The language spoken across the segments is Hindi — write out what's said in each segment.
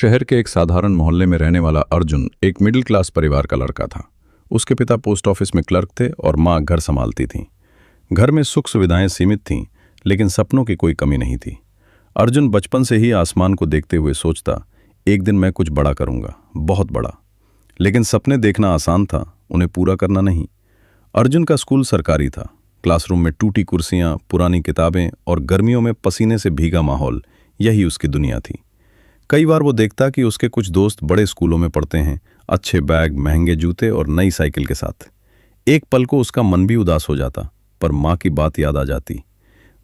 शहर के एक साधारण मोहल्ले में रहने वाला अर्जुन एक मिडिल क्लास परिवार का लड़का था। उसके पिता पोस्ट ऑफिस में क्लर्क थे और माँ घर संभालती थीं। घर में सुख सुविधाएं सीमित थीं, लेकिन सपनों की कोई कमी नहीं थी। अर्जुन बचपन से ही आसमान को देखते हुए सोचता, एक दिन मैं कुछ बड़ा करूंगा, बहुत बड़ा। लेकिन सपने देखना आसान था, उन्हें पूरा करना नहीं। अर्जुन का स्कूल सरकारी था। क्लासरूम में टूटी कुर्सियां, पुरानी किताबें और गर्मियों में पसीने से भीगा माहौल, यही उसकी दुनिया थी। कई बार वो देखता कि उसके कुछ दोस्त बड़े स्कूलों में पढ़ते हैं, अच्छे बैग, महंगे जूते और नई साइकिल के साथ। एक पल को उसका मन भी उदास हो जाता, पर माँ की बात याद आ जाती,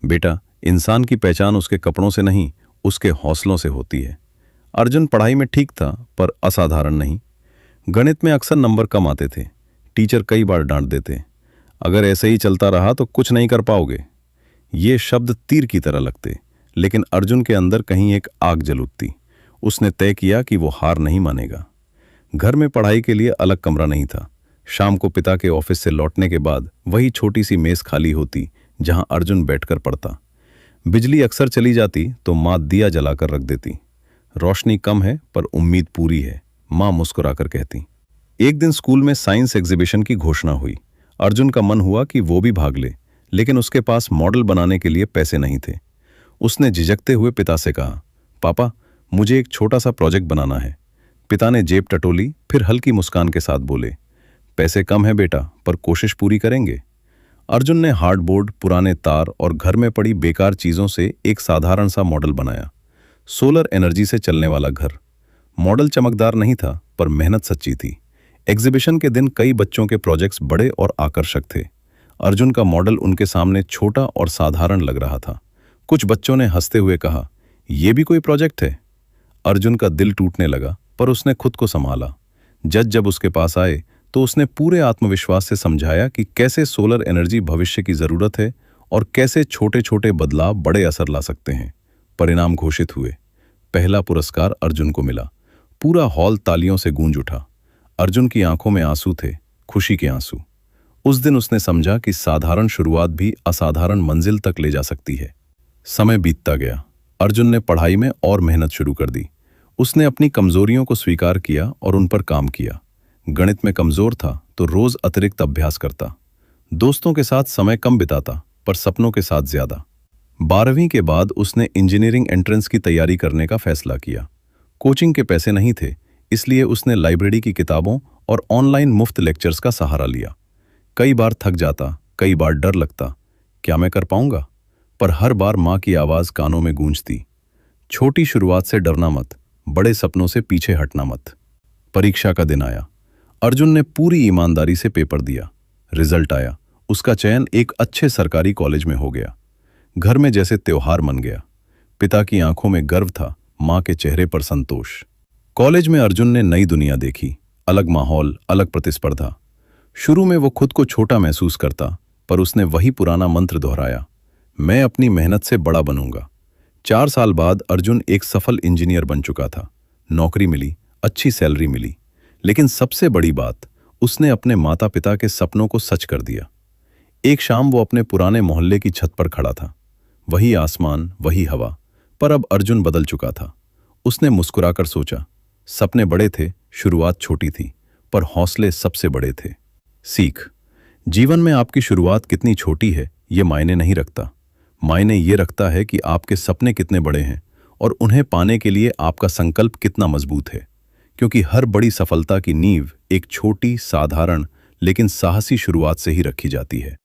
बेटा, इंसान की पहचान उसके कपड़ों से नहीं, उसके हौसलों से होती है। अर्जुन पढ़ाई में ठीक था, पर असाधारण नहीं। गणित में अक्सर नंबर कम आते थे। टीचर कई बार डांट देते, अगर ऐसे ही चलता रहा तो कुछ नहीं कर पाओगे। ये शब्द तीर की तरह लगते, लेकिन अर्जुन के अंदर कहीं एक आग जल उठती। उसने तय किया कि वो हार नहीं मानेगा। घर में पढ़ाई के लिए अलग कमरा नहीं था। शाम को पिता के ऑफिस से लौटने के बाद वही छोटी सी मेज खाली होती, जहां अर्जुन बैठकर पढ़ता। बिजली अक्सर चली जाती तो माँ दिया जलाकर रख देती। रोशनी कम है पर उम्मीद पूरी है, माँ मुस्कुराकर कहती। एक दिन स्कूल में साइंस एग्जीबिशन की घोषणा हुई। अर्जुन का मन हुआ कि वो भी भाग ले, लेकिन उसके पास मॉडल बनाने के लिए पैसे नहीं थे। उसने झिझकते हुए पिता से कहा, पापा, मुझे एक छोटा सा प्रोजेक्ट बनाना है। पिता ने जेब टटोली, फिर हल्की मुस्कान के साथ बोले, पैसे कम है बेटा, पर कोशिश पूरी करेंगे। अर्जुन ने हार्डबोर्ड, पुराने तार और घर में पड़ी बेकार चीजों से एक साधारण सा मॉडल बनाया। सोलर एनर्जी से चलने वाला घर। मॉडल चमकदार नहीं था, पर मेहनत सच्ची थी। एग्जीबिशन के दिन कई बच्चों के प्रोजेक्ट्स बड़े और आकर्षक थे। अर्जुन का मॉडल उनके सामने छोटा और साधारण लग रहा था। कुछ बच्चों ने हंसते हुए कहा, यह भी कोई प्रोजेक्ट है? अर्जुन का दिल टूटने लगा, पर उसने खुद को संभाला। जज जब उसके पास आए तो उसने पूरे आत्मविश्वास से समझाया कि कैसे सोलर एनर्जी भविष्य की जरूरत है और कैसे छोटे छोटे बदलाव बड़े असर ला सकते हैं। परिणाम घोषित हुए। पहला पुरस्कार अर्जुन को मिला। पूरा हॉल तालियों से गूंज उठा। अर्जुन की आंखों में आंसू थे, खुशी के आंसू। उस दिन उसने समझा कि साधारण शुरुआत भी असाधारण मंजिल तक ले जा सकती है। समय बीतता गया। अर्जुन ने पढ़ाई में और मेहनत शुरू कर दी। उसने अपनी कमजोरियों को स्वीकार किया और उन पर काम किया। गणित में कमजोर था तो रोज अतिरिक्त अभ्यास करता। दोस्तों के साथ समय कम बिताता, पर सपनों के साथ ज्यादा। 12वीं के बाद उसने इंजीनियरिंग एंट्रेंस की तैयारी करने का फैसला किया। कोचिंग के पैसे नहीं थे, इसलिए उसने लाइब्रेरी की किताबों और ऑनलाइन मुफ्त लेक्चर्स का सहारा लिया। कई बार थक जाता, कई बार डर लगता, क्या मैं कर पाऊंगा? पर हर बार माँ की आवाज कानों में गूंजती, छोटी शुरुआत से डरना मत, बड़े सपनों से पीछे हटना मत। परीक्षा का दिन आया। अर्जुन ने पूरी ईमानदारी से पेपर दिया। रिजल्ट आया। उसका चयन एक अच्छे सरकारी कॉलेज में हो गया। घर में जैसे त्योहार मन गया। पिता की आंखों में गर्व था, माँ के चेहरे पर संतोष। कॉलेज में अर्जुन ने नई दुनिया देखी। अलग माहौल, अलग प्रतिस्पर्धा। शुरू में वो खुद को छोटा महसूस करता, पर उसने वही पुराना मंत्र दोहराया, मैं अपनी मेहनत से बड़ा बनूंगा। 4 साल बाद अर्जुन एक सफल इंजीनियर बन चुका था। नौकरी मिली, अच्छी सैलरी मिली, लेकिन सबसे बड़ी बात, उसने अपने माता पिता के सपनों को सच कर दिया। एक शाम वो अपने पुराने मोहल्ले की छत पर खड़ा था। वही आसमान, वही हवा, पर अब अर्जुन बदल चुका था। उसने मुस्कुराकर सोचा, सपने बड़े थे, शुरुआत छोटी थी, पर हौसले सबसे बड़े थे। सीख, जीवन में आपकी शुरुआत कितनी छोटी है, ये मायने नहीं रखता। मायने ये रखता है कि आपके सपने कितने बड़े हैं और उन्हें पाने के लिए आपका संकल्प कितना मजबूत है। क्योंकि हर बड़ी सफलता की नींव एक छोटी, साधारण लेकिन साहसी शुरुआत से ही रखी जाती है।